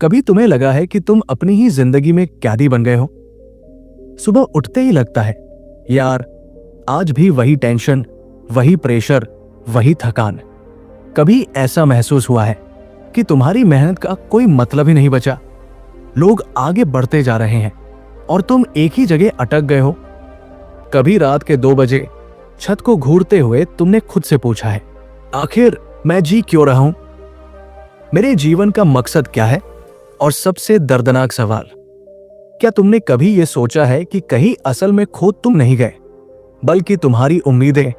कभी तुम्हें लगा है कि तुम अपनी ही जिंदगी में कैदी बन गए हो? सुबह उठते ही लगता है, यार आज भी वही टेंशन, वही प्रेशर, वही थकान। कभी ऐसा महसूस हुआ है कि तुम्हारी मेहनत का कोई मतलब ही नहीं बचा? लोग आगे बढ़ते जा रहे हैं और तुम एक ही जगह अटक गए हो। कभी रात के 2 बजे छत को घूरते हुए तुमने खुद से पूछा है, आखिर मैं जी क्यों रहा हूं? मेरे जीवन का मकसद क्या है? और सबसे दर्दनाक सवाल, क्या तुमने कभी यह सोचा है कि कहीं असल में खोद तुम नहीं गए, बल्कि तुम्हारी उम्मीदें,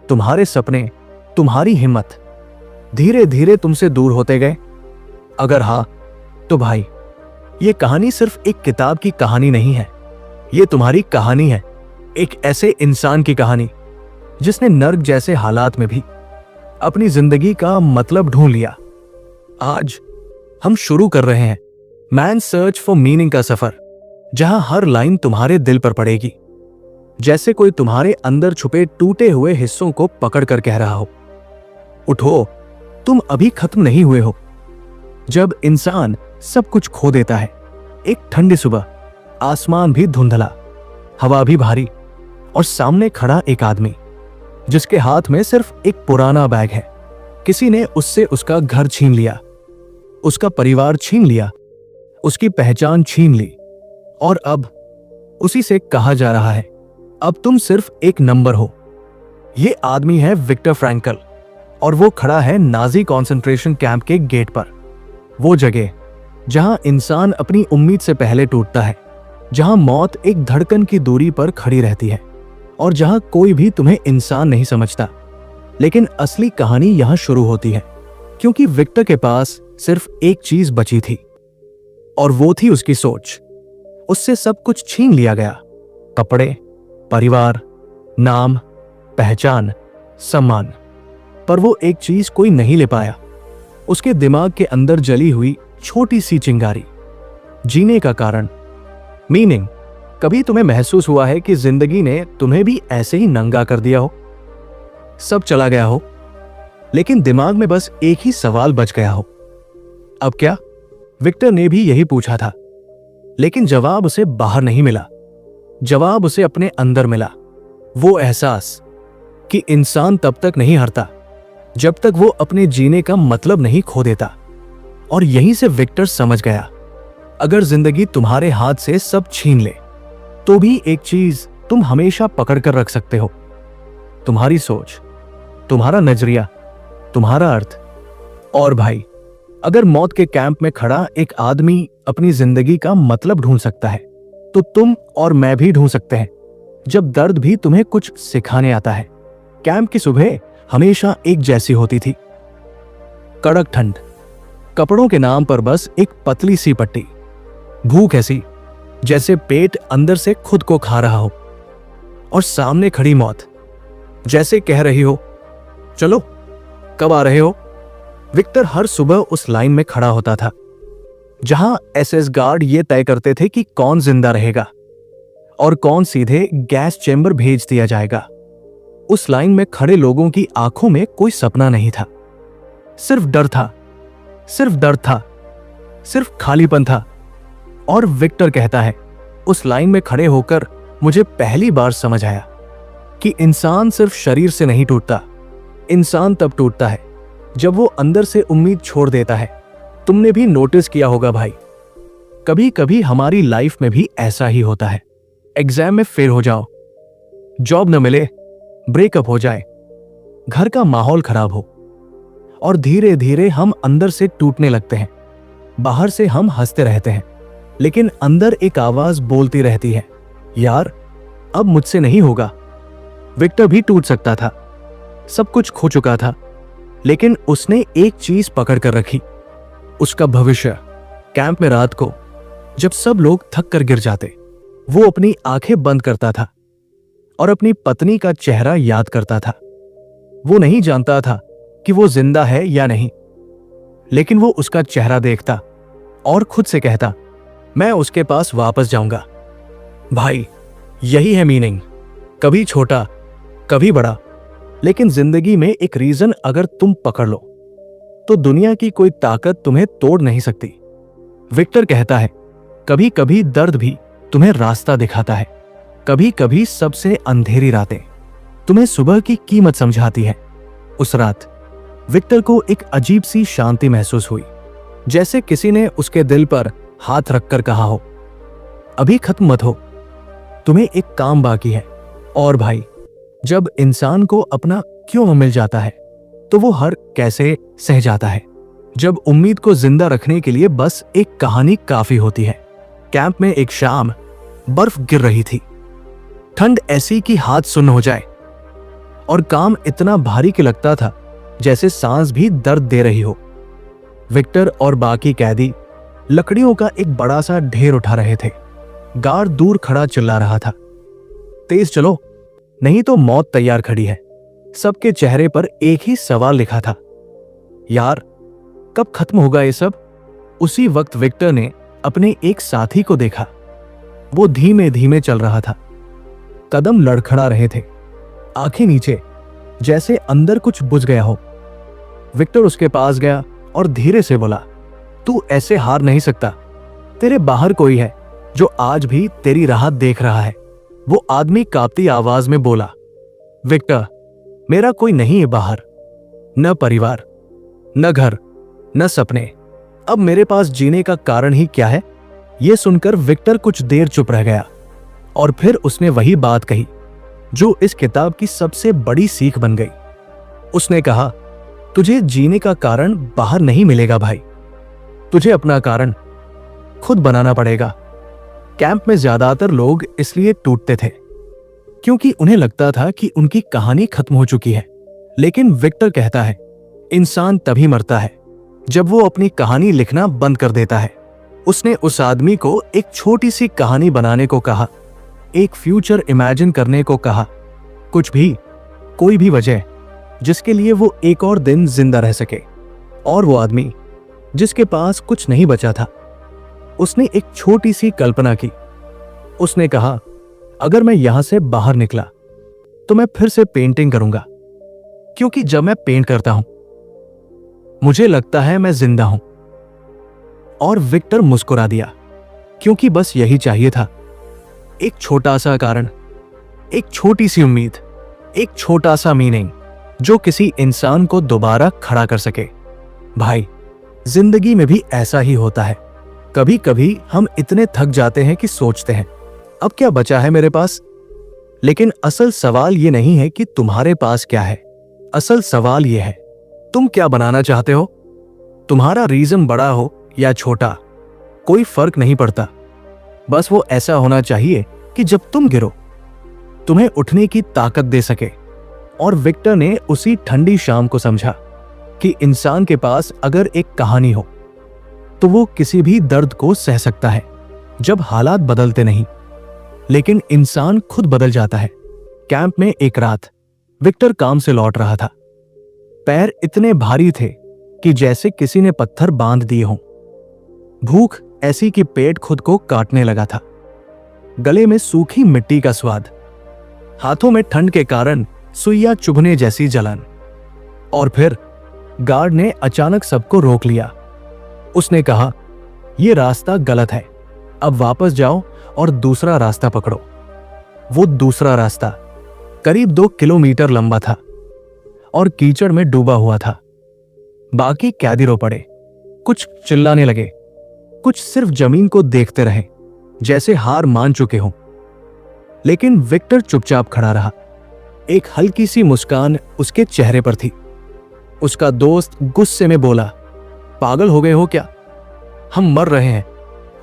तुम्हारे सपने, तुम्हारी हिम्मत धीरे धीरे तुमसे दूर होते गए? अगर हाँ, तो भाई ये कहानी सिर्फ एक किताब की कहानी नहीं है, ये तुम्हारी कहानी है। एक ऐसे इंसान की कहानी जिसने नर्क जैसे हालात में भी अपनी जिंदगी का मतलब ढूंढ लिया। आज हम शुरू कर रहे हैं मैन सर्च फॉर मीनिंग का सफर, जहां हर लाइन तुम्हारे दिल पर पड़ेगी, जैसे कोई तुम्हारे अंदर छुपे टूटे हुए हिस्सों को पकड़ कर कह रहा हो, उठो, तुम अभी खत्म नहीं हुए हो। जब इंसान सब कुछ खो देता है, एक ठंडी सुबह, आसमान भी धुंधला, हवा भी भारी, और सामने खड़ा एक आदमी जिसके हाथ में सिर्फ एक पुराना बैग है। किसी ने उससे उसका घर छीन लिया, उसका परिवार छीन लिया, उसकी पहचान छीन ली, और अब उसी से कहा जा रहा है, अब तुम सिर्फ एक नंबर हो। यह आदमी है विक्टर फ्रैंकल, और वो खड़ा है नाजी कंसंट्रेशन कैंप के गेट पर। वो जगह जहां इंसान अपनी उम्मीद से पहले टूटता है, जहां मौत एक धड़कन की दूरी पर खड़ी रहती है, और जहां कोई भी तुम्हें इंसान नहीं समझता। लेकिन असली कहानी यहां शुरू होती है, क्योंकि विक्टर के पास सिर्फ एक चीज बची थी, और वो थी उसकी सोच। उससे सब कुछ छीन लिया गया, कपड़े, परिवार, नाम, पहचान, सम्मान, पर वो एक चीज कोई नहीं ले पाया, उसके दिमाग के अंदर जली हुई छोटी सी चिंगारी, जीने का कारण, मीनिंग। कभी तुम्हें महसूस हुआ है कि जिंदगी ने तुम्हें भी ऐसे ही नंगा कर दिया हो? सब चला गया हो, लेकिन दिमाग में बस एक ही सवाल बच गया हो, अब क्या? विक्टर ने भी यही पूछा था, लेकिन जवाब उसे बाहर नहीं मिला। जवाब उसे अपने अंदर मिला, वो एहसास कि इंसान तब तक नहीं हारता जब तक वो अपने जीने का मतलब नहीं खो देता। और यहीं से विक्टर समझ गया, अगर जिंदगी तुम्हारे हाथ से सब छीन ले, तो भी एक चीज तुम हमेशा पकड़ कर रख सकते हो, तुम्हारी सोच, तुम्हारा नजरिया, तुम्हारा अर्थ। और भाई, अगर मौत के कैंप में खड़ा एक आदमी अपनी जिंदगी का मतलब ढूंढ सकता है, तो तुम और मैं भी ढूंढ सकते हैं, जब दर्द भी तुम्हें कुछ सिखाने आता है। कैंप की सुबह हमेशा एक जैसी होती थी, कड़क ठंड, कपड़ों के नाम पर बस एक पतली सी पट्टी, भूख ऐसी जैसे पेट अंदर से खुद को खा रहा हो, और सामने खड़ी मौत जैसे कह रही हो, चलो, कब आ रहे हो? विक्टर हर सुबह उस लाइन में खड़ा होता था, जहां एसएस गार्ड ये तय करते थे कि कौन जिंदा रहेगा और कौन सीधे गैस चेंबर भेज दिया जाएगा। उस लाइन में खड़े लोगों की आंखों में कोई सपना नहीं था, सिर्फ डर था, सिर्फ दर्द था, सिर्फ खालीपन था। और विक्टर कहता है, उस लाइन में खड़े होकर मुझे पहली बार समझ आया कि इंसान सिर्फ शरीर से नहीं टूटता, इंसान तब टूटता है जब वो अंदर से उम्मीद छोड़ देता है। तुमने भी नोटिस किया होगा भाई, कभी कभी हमारी लाइफ में भी ऐसा ही होता है। एग्जाम में फेल हो जाओ, जॉब न मिले, ब्रेकअप हो जाए, घर का माहौल खराब हो, और धीरे धीरे हम अंदर से टूटने लगते हैं। बाहर से हम हंसते रहते हैं, लेकिन अंदर एक आवाज बोलती रहती है, यार अब मुझसे नहीं होगा। विक्टर भी टूट सकता था, सब कुछ खो चुका था, लेकिन उसने एक चीज पकड़ कर रखी, उसका भविष्य। कैंप में रात को जब सब लोग थक कर गिर जाते, वो अपनी आंखें बंद करता था और अपनी पत्नी का चेहरा याद करता था। वो नहीं जानता था कि वो जिंदा है या नहीं, लेकिन वो उसका चेहरा देखता और खुद से कहता, मैं उसके पास वापस जाऊंगा। भाई, यही है मीनिंग, कभी छोटा, कभी बड़ा, लेकिन जिंदगी में एक रीजन अगर तुम पकड़ लो, तो दुनिया की कोई ताकत तुम्हें तोड़ नहीं सकती। विक्टर कहता है, कभी कभी दर्द भी तुम्हें रास्ता दिखाता है। कभी कभी सबसे अंधेरी रातें तुम्हें सुबह की कीमत समझाती है। उस रात विक्टर को एक अजीब सी शांति महसूस हुई, जैसे किसी ने उसके दिल पर हाथ रखकर कहा हो, अभी खत्म मत हो, तुम्हें एक काम बाकी है। और भाई, जब इंसान को अपना क्यों मिल जाता है तो वो हर कैसे सह जाता है। जब उम्मीद को जिंदा रखने के लिए बस एक कहानी काफी होती है। कैंप में एक शाम बर्फ गिर रही थी। ठंड ऐसी कि हाथ सुन्न हो जाए और काम इतना भारी कि लगता था जैसे सांस भी दर्द दे रही हो। विक्टर और बाकी कैदी लकड़ियों का एक बड़ा सा ढेर उठा रहे थे। गार्ड दूर खड़ा चिल्ला रहा था, तेज चलो, नहीं तो मौत तैयार खड़ी है। सबके चेहरे पर एक ही सवाल लिखा था, यार कब खत्म होगा ये सब। उसी वक्त विक्टर ने अपने एक साथी को देखा। वो धीमे धीमे चल रहा था, कदम लड़खड़ा रहे थे, आंखें नीचे, जैसे अंदर कुछ बुझ गया हो। विक्टर उसके पास गया और धीरे से बोला, तू ऐसे हार नहीं सकता, तेरे बाहर कोई है जो आज भी तेरी राह देख रहा है। वो आदमी कांपती आवाज में बोला, विक्टर, मेरा कोई नहीं है बाहर, न परिवार, न घर, न सपने। अब मेरे पास जीने का कारण ही क्या है। यह सुनकर विक्टर कुछ देर चुप रह गया और फिर उसने वही बात कही जो इस किताब की सबसे बड़ी सीख बन गई। उसने कहा, तुझे जीने का कारण बाहर नहीं मिलेगा भाई, तुझे अपना कारण खुद बनाना पड़ेगा। कैंप में ज्यादातर लोग इसलिए टूटते थे क्योंकि उन्हें लगता था कि उनकी कहानी खत्म हो चुकी है। लेकिन विक्टर कहता है, इंसान तभी मरता है जब वो अपनी कहानी लिखना बंद कर देता है। उसने उस आदमी को एक छोटी सी कहानी बनाने को कहा, एक फ्यूचर इमेजिन करने को कहा, कुछ भी, कोई भी वजह जिसके लिए वो एक और दिन जिंदा रह सके। और वो आदमी जिसके पास कुछ नहीं बचा था, उसने एक छोटी सी कल्पना की। उसने कहा, अगर मैं यहां से बाहर निकला तो मैं फिर से पेंटिंग करूंगा, क्योंकि जब मैं पेंट करता हूं मुझे लगता है मैं जिंदा हूं। और विक्टर मुस्कुरा दिया, क्योंकि बस यही चाहिए था, एक छोटा सा कारण, एक छोटी सी उम्मीद, एक छोटा सा मीनिंग जो किसी इंसान को दोबारा खड़ा कर सके। भाई, जिंदगी में भी ऐसा ही होता है। कभी कभी हम इतने थक जाते हैं कि सोचते हैं, अब क्या बचा है मेरे पास। लेकिन असल सवाल ये नहीं है कि तुम्हारे पास क्या है, असल सवाल ये है, तुम क्या बनाना चाहते हो। तुम्हारा रीजन बड़ा हो या छोटा, कोई फर्क नहीं पड़ता। बस वो ऐसा होना चाहिए कि जब तुम गिरो तुम्हें उठने की ताकत दे सके। और विक्टर ने उसी ठंडी शाम को समझा कि इंसान के पास अगर एक कहानी हो तो वो किसी भी दर्द को सह सकता है जब हालात बदलते नहीं, लेकिन इंसान खुद बदल जाता है। कैंप में एक रात विक्टर काम से लौट रहा था। पैर इतने भारी थे कि जैसे किसी ने पत्थर बांध दिए हों। भूख ऐसी कि पेट खुद को काटने लगा था। गले में सूखी मिट्टी का स्वाद, हाथों में ठंड के कारण सुइया चुभने जैसी जलन। और फिर गार्ड ने अचानक सबको रोक लिया। उसने कहा, यह रास्ता गलत है, अब वापस जाओ और दूसरा रास्ता पकड़ो। वो दूसरा रास्ता करीब 2 किलोमीटर लंबा था और कीचड़ में डूबा हुआ था। बाकी कैदी रो पड़े, कुछ चिल्लाने लगे, कुछ सिर्फ जमीन को देखते रहे जैसे हार मान चुके हों। लेकिन विक्टर चुपचाप खड़ा रहा। एक हल्की सी मुस्कान उसके चेहरे पर थी। उसका दोस्त गुस्से में बोला, पागल हो गए हो क्या? हम मर रहे हैं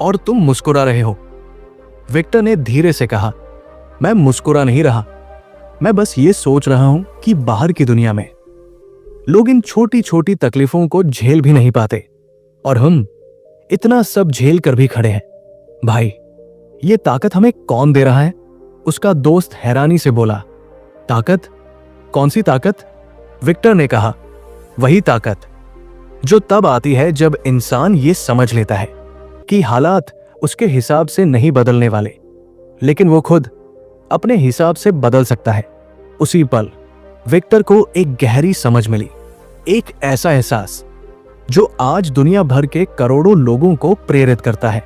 और तुम मुस्कुरा रहे हो। विक्टर ने धीरे से कहा, मैं मुस्कुरा नहीं रहा, मैं बस ये सोच रहा हूं कि बाहर की दुनिया में लोग इन छोटी छोटी तकलीफों को झेल भी नहीं पाते और हम इतना सब झेल कर भी खड़े हैं। भाई, ये ताकत हमें कौन दे रहा है? उसका दोस्त हैरानी से बोला, ताकत? कौन सी ताकत? विक्टर ने कहा, वही ताकत जो तब आती है जब इंसान ये समझ लेता है कि हालात उसके हिसाब से नहीं बदलने वाले, लेकिन वो खुद अपने हिसाब से बदल सकता है। उसी पल विक्टर को एक गहरी समझ मिली, एक ऐसा एहसास जो आज दुनिया भर के करोड़ों लोगों को प्रेरित करता है।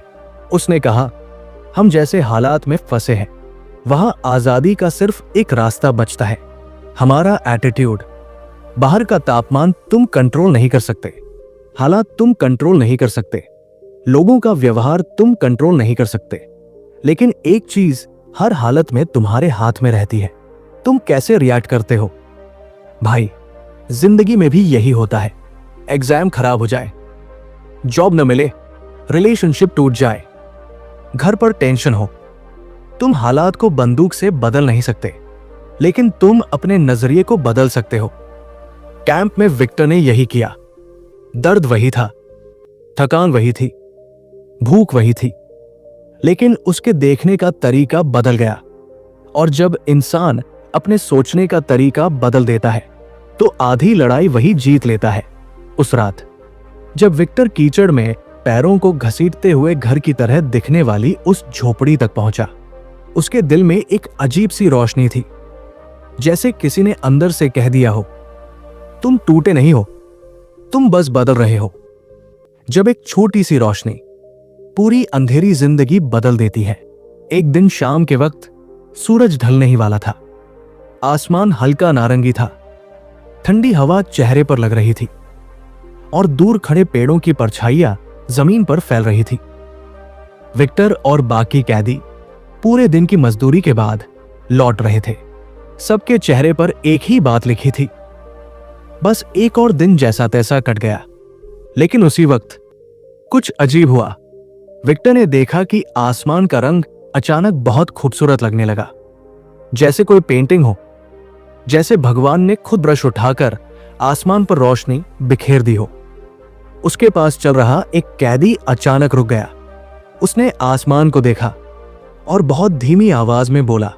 उसने कहा, हम जैसे हालात में फंसे हैं वहां आजादी का सिर्फ एक रास्ता बचता है, हमारा एटीट्यूड। बाहर का तापमान तुम कंट्रोल नहीं कर सकते, हालात तुम कंट्रोल नहीं कर सकते, लोगों का व्यवहार तुम कंट्रोल नहीं कर सकते, लेकिन एक चीज हर हालत में तुम्हारे हाथ में रहती है, तुम कैसे रिएक्ट करते हो। भाई, जिंदगी में भी यही होता है। एग्जाम खराब हो जाए, जॉब न मिले, रिलेशनशिप टूट जाए, घर पर टेंशन हो, तुम हालात को बंदूक से बदल नहीं सकते, लेकिन तुम अपने नजरिए को बदल सकते हो। कैंप में विक्टर ने यही किया। दर्द वही था, थकान वही थी, भूख वही थी, लेकिन उसके देखने का तरीका बदल गया। और जब इंसान अपने सोचने का तरीका बदल देता है तो आधी लड़ाई वही जीत लेता है। उस रात जब विक्टर कीचड़ में पैरों को घसीटते हुए घर की तरह दिखने वाली उस झोपड़ी तक पहुंचा, उसके दिल में एक अजीब सी रोशनी थी, जैसे किसी ने अंदर से कह दिया हो, तुम टूटे नहीं हो, तुम बस बदल रहे हो। जब एक छोटी सी रोशनी पूरी अंधेरी जिंदगी बदल देती है। एक दिन शाम के वक्त सूरज ढलने ही वाला था। आसमान हल्का नारंगी था, ठंडी हवा चेहरे पर लग रही थी और दूर खड़े पेड़ों की परछाइयां जमीन पर फैल रही थी। विक्टर और बाकी कैदी पूरे दिन की मजदूरी के बाद लौट रहे थे। सबके चेहरे पर एक ही बात लिखी थी, बस एक और दिन जैसा तैसा कट गया। लेकिन उसी वक्त कुछ अजीब हुआ। विक्टर ने देखा कि आसमान का रंग अचानक बहुत खूबसूरत लगने लगा, जैसे कोई पेंटिंग हो, जैसे भगवान ने खुद ब्रश उठाकर आसमान पर रोशनी बिखेर दी हो। उसके पास चल रहा एक कैदी अचानक रुक गया। उसने आसमान को देखा और बहुत धीमी आवाज में बोला,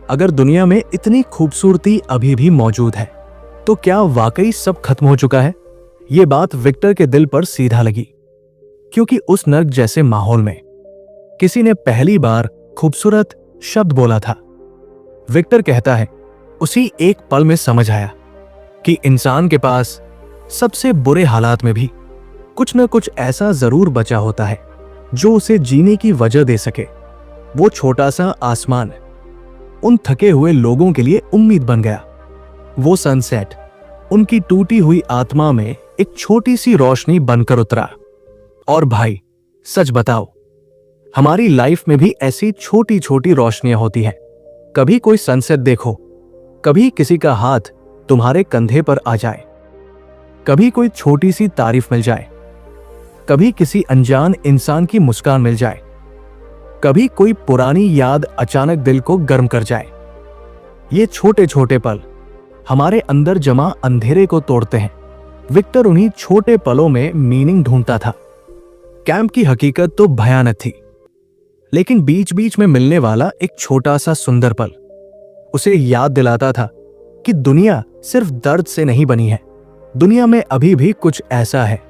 अगर दुनिया में इतनी खूबसूरती अभी भी मौजूद है तो क्या वाकई सब खत्म हो चुका है? ये बात विक्टर के दिल पर सीधा लगी, क्योंकि उस नर्क जैसे माहौल में किसी ने पहली बार खूबसूरत शब्द बोला था। विक्टर कहता है, उसी एक पल में समझ आया कि इंसान के पास सबसे बुरे हालात में भी कुछ न कुछ ऐसा जरूर बचा होता है जो उसे जीने की वजह दे सके। वो छोटा सा आसमान उन थके हुए लोगों के लिए उम्मीद बन गया। वो सनसेट उनकी टूटी हुई आत्मा में एक छोटी सी रोशनी बनकर उतरा। और भाई, सच बताओ, हमारी लाइफ में भी ऐसी छोटी छोटी रोशनियां होती हैं। कभी कोई सनसेट देखो, कभी किसी का हाथ तुम्हारे कंधे पर आ जाए, कभी कोई छोटी सी तारीफ मिल जाए, कभी किसी अनजान इंसान की मुस्कान मिल जाए, कभी कोई पुरानी याद अचानक दिल को गर्म कर जाए। ये छोटे छोटे पल हमारे अंदर जमा अंधेरे को तोड़ते हैं। विक्टर उन्हीं छोटे पलों में मीनिंग ढूंढता था। कैंप की हकीकत तो भयानक थी, लेकिन बीच बीच में मिलने वाला एक छोटा सा सुंदर पल उसे याद दिलाता था कि दुनिया सिर्फ दर्द से नहीं बनी है। दुनिया में अभी भी कुछ ऐसा है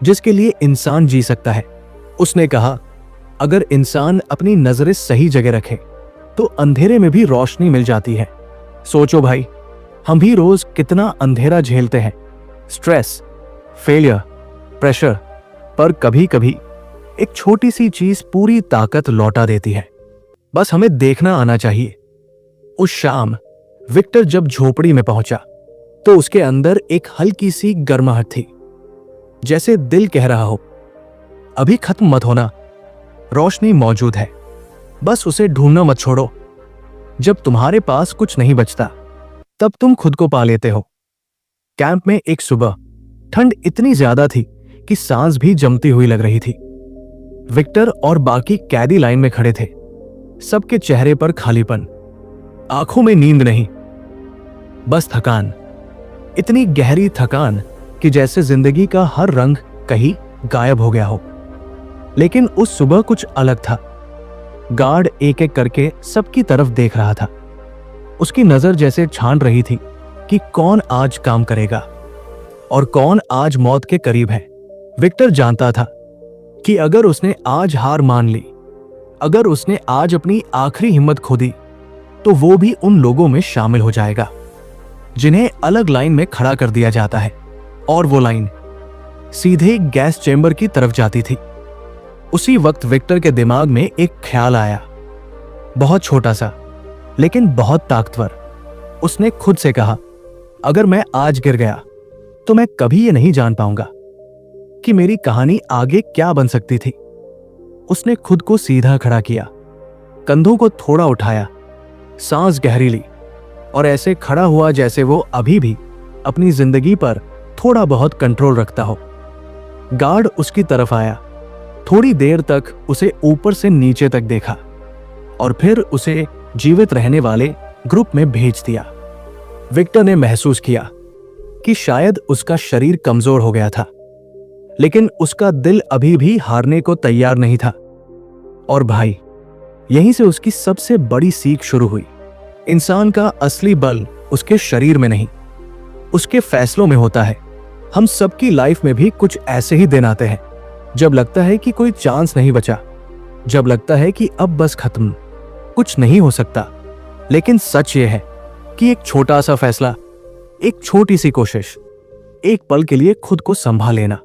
जिसके लिए इंसान जी सकता है। उसने कहा, अगर इंसान अपनी नजरें सही जगह रखे तो अंधेरे में भी रोशनी मिल जाती है। सोचो भाई, हम भी रोज कितना अंधेरा झेलते हैं, स्ट्रेस, फेलियर, प्रेशर, पर कभी कभी एक छोटी सी चीज पूरी ताकत लौटा देती है। बस हमें देखना आना चाहिए। उस शाम विक्टर जब झोपड़ी में पहुंचा तो उसके अंदर एक हल्की सी गर्माहट थी, जैसे दिल कह रहा हो, अभी खत्म मत होना, रोशनी मौजूद है, बस उसे ढूंढना मत छोड़ो। जब तुम्हारे पास कुछ नहीं बचता तब तुम खुद को पा लेते हो। कैंप में एक सुबह ठंड इतनी ज्यादा थी कि सांस भी जमती हुई लग रही थी। विक्टर और बाकी कैदी लाइन में खड़े थे। सबके चेहरे पर खालीपन, आंखों में नींद नहीं, बस थकान, इतनी गहरी थकान कि जैसे जिंदगी का हर रंग कहीं गायब हो गया हो। लेकिन उस सुबह कुछ अलग था। गार्ड एक एक करके सबकी तरफ देख रहा था। उसकी नजर जैसे छान रही थी कि कौन आज काम करेगा और कौन आज मौत के करीब है। विक्टर जानता था कि अगर उसने आज हार मान ली, अगर उसने आज अपनी आखिरी हिम्मत खो दी, तो वो भी उन लोगों में शामिल हो जाएगा जिन्हें अलग लाइन में खड़ा कर दिया जाता है। और वो लाइन सीधे गैस चेंबर की तरफ जाती थी। उसी वक्त विक्टर के दिमाग में एक ख्याल आया, बहुत छोटा सा लेकिन बहुत ताकतवर। उसने खुद से कहा, अगर मैं आज गिर गया तो मैं कभी ये नहीं जान पाऊंगा कि मेरी कहानी आगे क्या बन सकती थी। उसने खुद को सीधा खड़ा किया, कंधों को थोड़ा उठाया, सांस गहरी ली और ऐसे खड़ा हुआ जैसे वो अभी भी अपनी जिंदगी पर थोड़ा बहुत कंट्रोल रखता हो। गार्ड उसकी तरफ आया, थोड़ी देर तक उसे ऊपर से नीचे तक देखा और फिर उसे जीवित रहने वाले ग्रुप में भेज दिया। विक्टर ने महसूस किया कि शायद उसका शरीर कमजोर हो गया था, लेकिन उसका दिल अभी भी हारने को तैयार नहीं था। और भाई, यहीं से उसकी सबसे बड़ी सीख शुरू हुई। इंसान का असली बल उसके शरीर में नहीं, उसके फैसलों में होता है। हम सबकी लाइफ में भी कुछ ऐसे ही दिन आते हैं जब लगता है कि कोई चांस नहीं बचा, जब लगता है कि अब बस खत्म, कुछ नहीं हो सकता। लेकिन सच ये है कि एक छोटा सा फैसला, एक छोटी सी कोशिश, एक पल के लिए खुद को संभाल लेना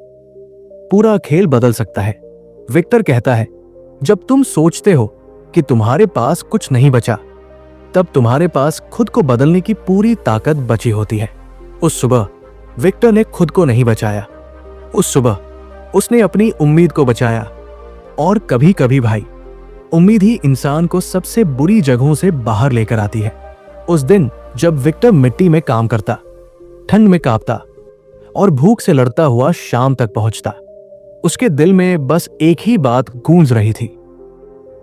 पूरा खेल बदल सकता है। विक्टर कहता है, जब तुम सोचते हो कि तुम्हारे पास कुछ नहीं बचा, तब तुम्हारे पास खुद को बदलने की पूरी ताकत बची होती है। उस सुबह विक्टर ने खुद को नहीं बचाया, उस सुबह उसने अपनी उम्मीद को बचाया। और कभी कभी भाई, उम्मीद ही इंसान को सबसे बुरी जगहों से बाहर लेकर आती है। उस दिन जब विक्टर मिट्टी में काम करता, ठंड में कांपता और भूख से लड़ता हुआ शाम तक पहुंचता, उसके दिल में बस एक ही बात गूंज रही थी,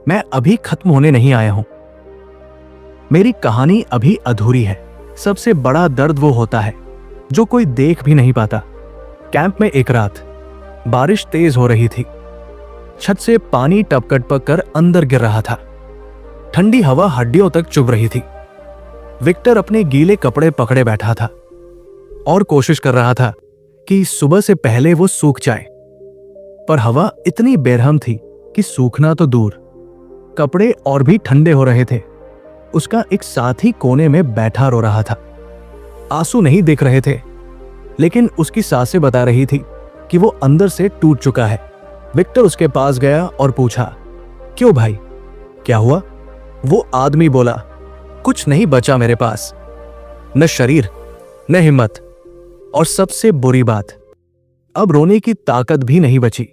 मैं अभी खत्म होने नहीं आया हूं, मेरी कहानी अभी अधूरी है। सबसे बड़ा दर्द वो होता है जो कोई देख भी नहीं पाता। कैंप में एक रात बारिश तेज हो रही थी, छत से पानी टपक कर अंदर गिर रहा था, ठंडी हवा हड्डियों तक चुभ रही थी। विक्टर अपने गीले कपड़े पकड़े बैठा था और कोशिश कर रहा था कि सुबह से पहले वो सूख जाए, पर हवा इतनी बेरहम थी कि सूखना तो दूर, कपड़े और भी ठंडे हो रहे थे। उसका एक साथी कोने में बैठा रो रहा था। आंसू नहीं दिख रहे थे, लेकिन उसकी सांसें बता रही थी कि वो अंदर से टूट चुका है। विक्टर उसके पास गया और पूछा, क्यों भाई, क्या हुआ? वो आदमी बोला, कुछ नहीं बचा मेरे पास, न शरीर न हिम्मत, और सबसे बुरी बात, अब रोने की ताकत भी नहीं बची।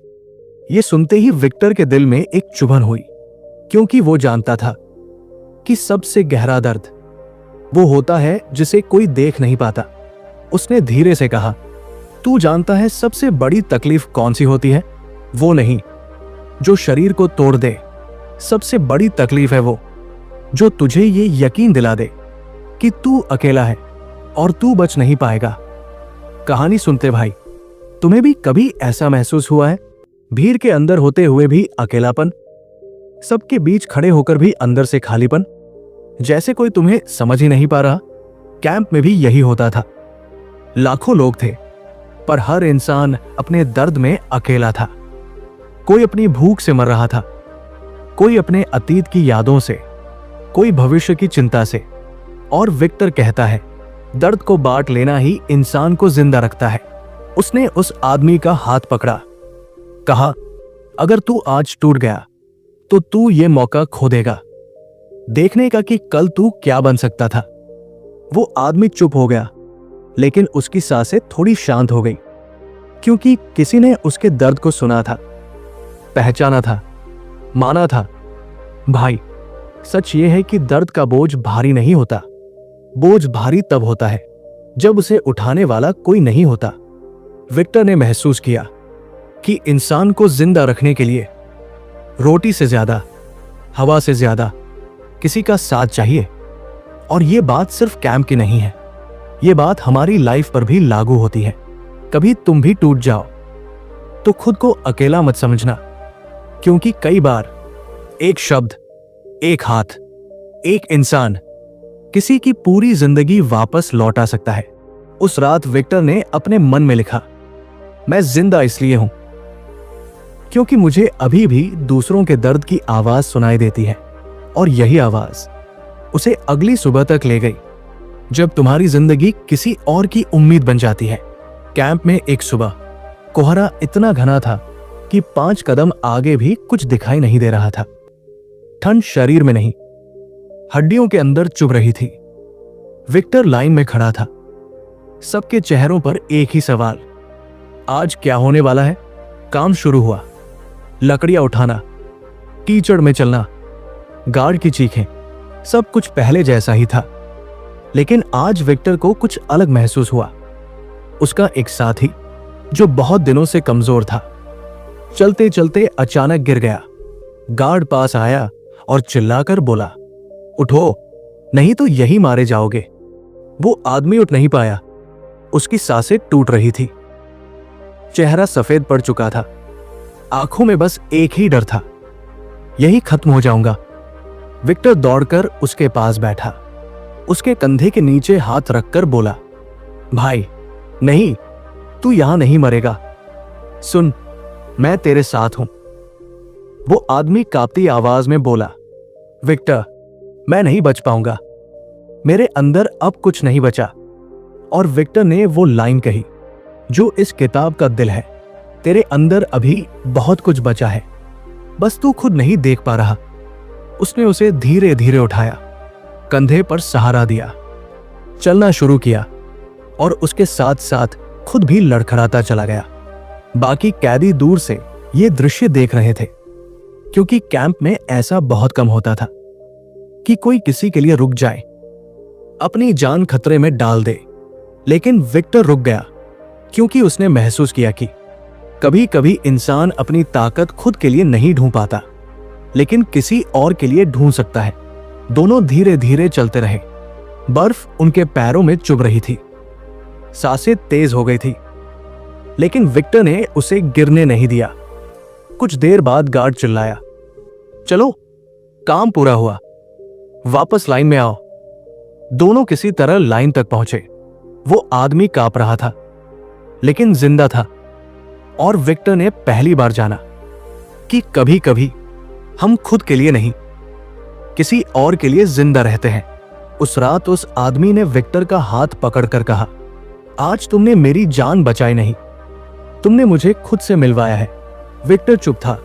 ये सुनते ही विक्टर के दिल में एक चुभन हुई, क्योंकि वो जानता था कि सबसे गहरा दर्द वो होता है जिसे कोई देख नहीं पाता। उसने धीरे से कहा, तू जानता है सबसे बड़ी तकलीफ कौन सी होती है? वो नहीं जो शरीर को तोड़ दे, सबसे बड़ी तकलीफ है वो जो तुझे ये यकीन दिला दे कि तू अकेला है और तू बच नहीं पाएगा। कहानी सुनते भाई, तुम्हें भी कभी ऐसा महसूस हुआ है? भीड़ के अंदर होते हुए भी अकेलापन, सबके बीच खड़े होकर भी अंदर से खालीपन, जैसे कोई तुम्हें समझ ही नहीं पा रहा। कैंप में भी यही होता था। लाखों लोग थे, पर हर इंसान अपने दर्द में अकेला था। कोई अपनी भूख से मर रहा था, कोई अपने अतीत की यादों से, कोई भविष्य की चिंता से। और विक्टर कहता है, दर्द को बांट लेना ही इंसान को जिंदा रखता है। उसने उस आदमी का हाथ पकड़ा, कहा, अगर तू आज टूट गया तो तू ये मौका खो देगा देखने का कि कल तू क्या बन सकता था। वो आदमी चुप हो गया, लेकिन उसकी सांसें थोड़ी शांत हो गई, क्योंकि किसी ने उसके दर्द को सुना था, पहचाना था, माना था। भाई, सच ये है कि दर्द का बोझ भारी नहीं होता। बोझ भारी तब होता है जब उसे उठाने वाला कोई नहीं होता। विक्टर ने महसूस किया कि इंसान को जिंदा रखने के लिए रोटी से ज्यादा, हवा से ज्यादा किसी का साथ चाहिए। और ये बात सिर्फ कैंप की नहीं है, ये बात हमारी लाइफ पर भी लागू होती है। कभी तुम भी टूट जाओ तो खुद को अकेला मत समझना, क्योंकि कई बार एक शब्द, एक हाथ, एक इंसान किसी की पूरी जिंदगी वापस लौटा सकता है। उस रात विक्टर ने अपने मन में लिखा, मैं जिंदा इसलिए हूं क्योंकि मुझे अभी भी दूसरों के दर्द की आवाज सुनाई देती है। और यही आवाज उसे अगली सुबह तक ले गई, जब तुम्हारी जिंदगी किसी और की उम्मीद बन जाती है। कैंप में एक सुबह कोहरा इतना घना था कि 5 कदम आगे भी कुछ दिखाई नहीं दे रहा था। ठंड शरीर में नहीं, हड्डियों के अंदर चुभ रही थी। विक्टर लाइन में खड़ा था। सबके चेहरों पर एक ही सवाल, आज क्या होने वाला है? काम शुरू हुआ। लकड़ियां उठाना, कीचड़ में चलना, गार्ड की चीखें, सब कुछ पहले जैसा ही था। लेकिन आज विक्टर को कुछ अलग महसूस हुआ। उसका एक साथी जो बहुत दिनों से कमजोर था, चलते चलते अचानक गिर गया। गार्ड पास आया और चिल्लाकर बोला, उठो, नहीं तो यही मारे जाओगे। वो आदमी उठ नहीं पाया। उसकी सांसें टूट रही थी। चेहरा सफेद पड़ चुका था। आंखों में बस एक ही डर था, यही खत्म हो जाऊंगा। विक्टर दौड़कर उसके पास बैठा, उसके कंधे के नीचे हाथ रखकर बोला, भाई नहीं, तू यहां नहीं मरेगा। सुन, मैं तेरे साथ हूं। वो आदमी कांपती आवाज में बोला, विक्टर, मैं नहीं बच पाऊंगा। मेरे अंदर अब कुछ नहीं बचा। और विक्टर ने वो लाइन कही जो इस किताब का दिल है, तेरे अंदर अभी बहुत कुछ बचा है, बस तू खुद नहीं देख पा रहा। उसने उसे धीरे धीरे उठाया, कंधे पर सहारा दिया, चलना शुरू किया और उसके साथ साथ खुद भी लड़खड़ाता चला गया। बाकी कैदी दूर से ये दृश्य देख रहे थे, क्योंकि कैंप में ऐसा बहुत कम होता था कि कोई किसी के लिए रुक जाए, अपनी जान खतरे में डाल दे। लेकिन विक्टर रुक गया, क्योंकि उसने महसूस किया कि कभी कभी इंसान अपनी ताकत खुद के लिए नहीं ढूंढ पाता, लेकिन किसी और के लिए ढूंढ सकता है। दोनों धीरे धीरे चलते रहे। बर्फ उनके पैरों में चुभ रही थी, सांसें तेज हो गई थी, लेकिन विक्टर ने उसे गिरने नहीं दिया। कुछ देर बाद गार्ड चिल्लाया, चलो, काम पूरा हुआ, वापस लाइन में आओ। दोनों किसी तरह लाइन तक पहुंचे। वो आदमी कांप रहा था, लेकिन जिंदा था। और विक्टर ने पहली बार जाना कि कभी कभी हम खुद के लिए नहीं, किसी और के लिए जिंदा रहते हैं। उस रात उस आदमी ने विक्टर का हाथ पकड़कर कहा, आज तुमने मेरी जान बचाई नहीं, तुमने मुझे खुद से मिलवाया है। विक्टर चुप था,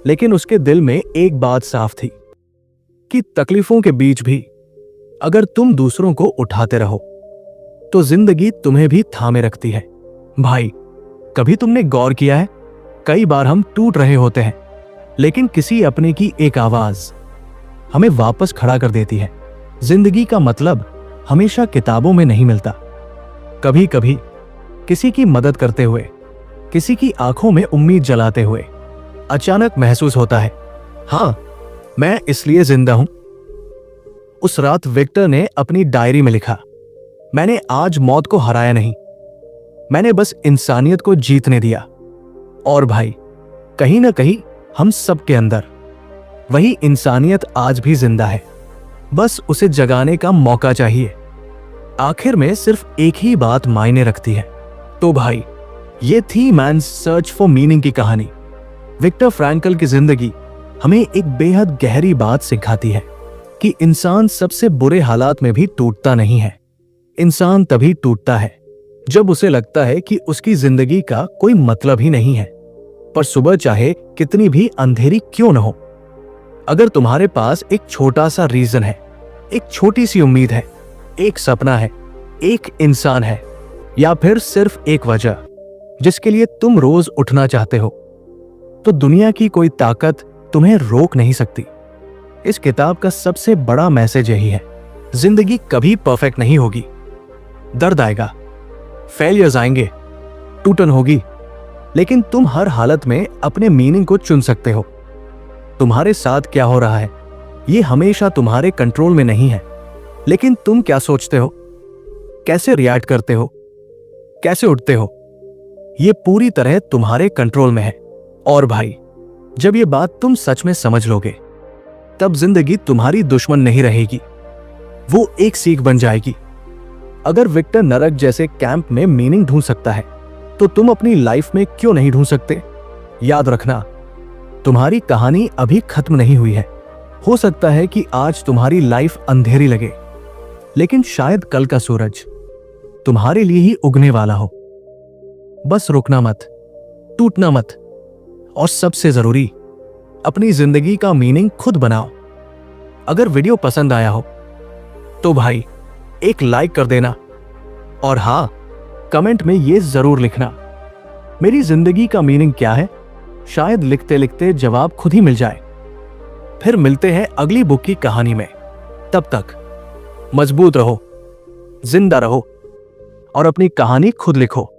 लेकिन उसके दिल में एक बात साफ थी कि तकलीफों के बीच भी अगर तुम दूसरों को उठाते रहो तो जिंदगी तुम्हें भी थामे रखती है। भाई, कभी तुमने गौर किया है, कई बार हम टूट रहे होते हैं, लेकिन किसी अपने की एक आवाज हमें वापस खड़ा कर देती है। जिंदगी का मतलब हमेशा किताबों में नहीं मिलता। कभी कभी किसी की मदद करते हुए, किसी की आंखों में उम्मीद जलाते हुए अचानक महसूस होता है, हां, मैं इसलिए जिंदा हूं। उस रात विक्टर ने अपनी डायरी में लिखा, मैंने आज मौत को हराया नहीं, मैंने बस इंसानियत को जीतने दिया। और भाई, कहीं ना कहीं हम सबके अंदर वही इंसानियत आज भी जिंदा है, बस उसे जगाने का मौका चाहिए। आखिर में सिर्फ एक ही बात मायने रखती है। तो भाई, ये थी मैन्स सर्च फॉर मीनिंग की कहानी। विक्टर फ्रैंकल की जिंदगी हमें एक बेहद गहरी बात सिखाती है कि इंसान सबसे बुरे हालात में भी टूटता नहीं है। इंसान तभी टूटता है जब उसे लगता है कि उसकी जिंदगी का कोई मतलब ही नहीं है। पर सुबह चाहे कितनी भी अंधेरी क्यों न हो, अगर तुम्हारे पास एक छोटा सा रीजन है, एक छोटी सी उम्मीद है, एक सपना है, एक इंसान है, या फिर सिर्फ एक वजह जिसके लिए तुम रोज उठना चाहते हो, तो दुनिया की कोई ताकत तुम्हें रोक नहीं सकती। इस किताब का सबसे बड़ा मैसेज यही है, जिंदगी कभी परफेक्ट नहीं होगी। दर्द आएगा, फेलियर्स आएंगे, टूटन होगी, लेकिन तुम हर हालत में अपने मीनिंग को चुन सकते हो। तुम्हारे साथ क्या हो रहा है ये हमेशा तुम्हारे कंट्रोल में नहीं है, लेकिन तुम क्या सोचते हो, कैसे रिएक्ट करते हो, कैसे उठते हो, ये पूरी तरह तुम्हारे कंट्रोल में है। और भाई, जब ये बात तुम सच में समझ लोगे, तब जिंदगी तुम्हारी दुश्मन नहीं रहेगी, वो एक सीख बन जाएगी। अगर विक्टर नरक जैसे कैंप में मीनिंग ढूंढ सकता है, तो तुम अपनी लाइफ में क्यों नहीं ढूंढ सकते? याद रखना, तुम्हारी कहानी अभी खत्म नहीं हुई है। हो सकता है कि आज तुम्हारी लाइफ अंधेरी लगे, लेकिन शायद कल का सूरज तुम्हारे लिए ही उगने वाला हो। बस रुकना मत, टूटना मत। और सबसे जरूरी, अपनी जिंदगी का मीनिंग खुद बनाओ। अगर वीडियो पसंद आया हो तो भाई एक लाइक कर देना, और हां, कमेंट में ये जरूर लिखना, मेरी जिंदगी का मीनिंग क्या है। शायद लिखते लिखते जवाब खुद ही मिल जाए। फिर मिलते हैं अगली बुक की कहानी में। तब तक मजबूत रहो, जिंदा रहो और अपनी कहानी खुद लिखो।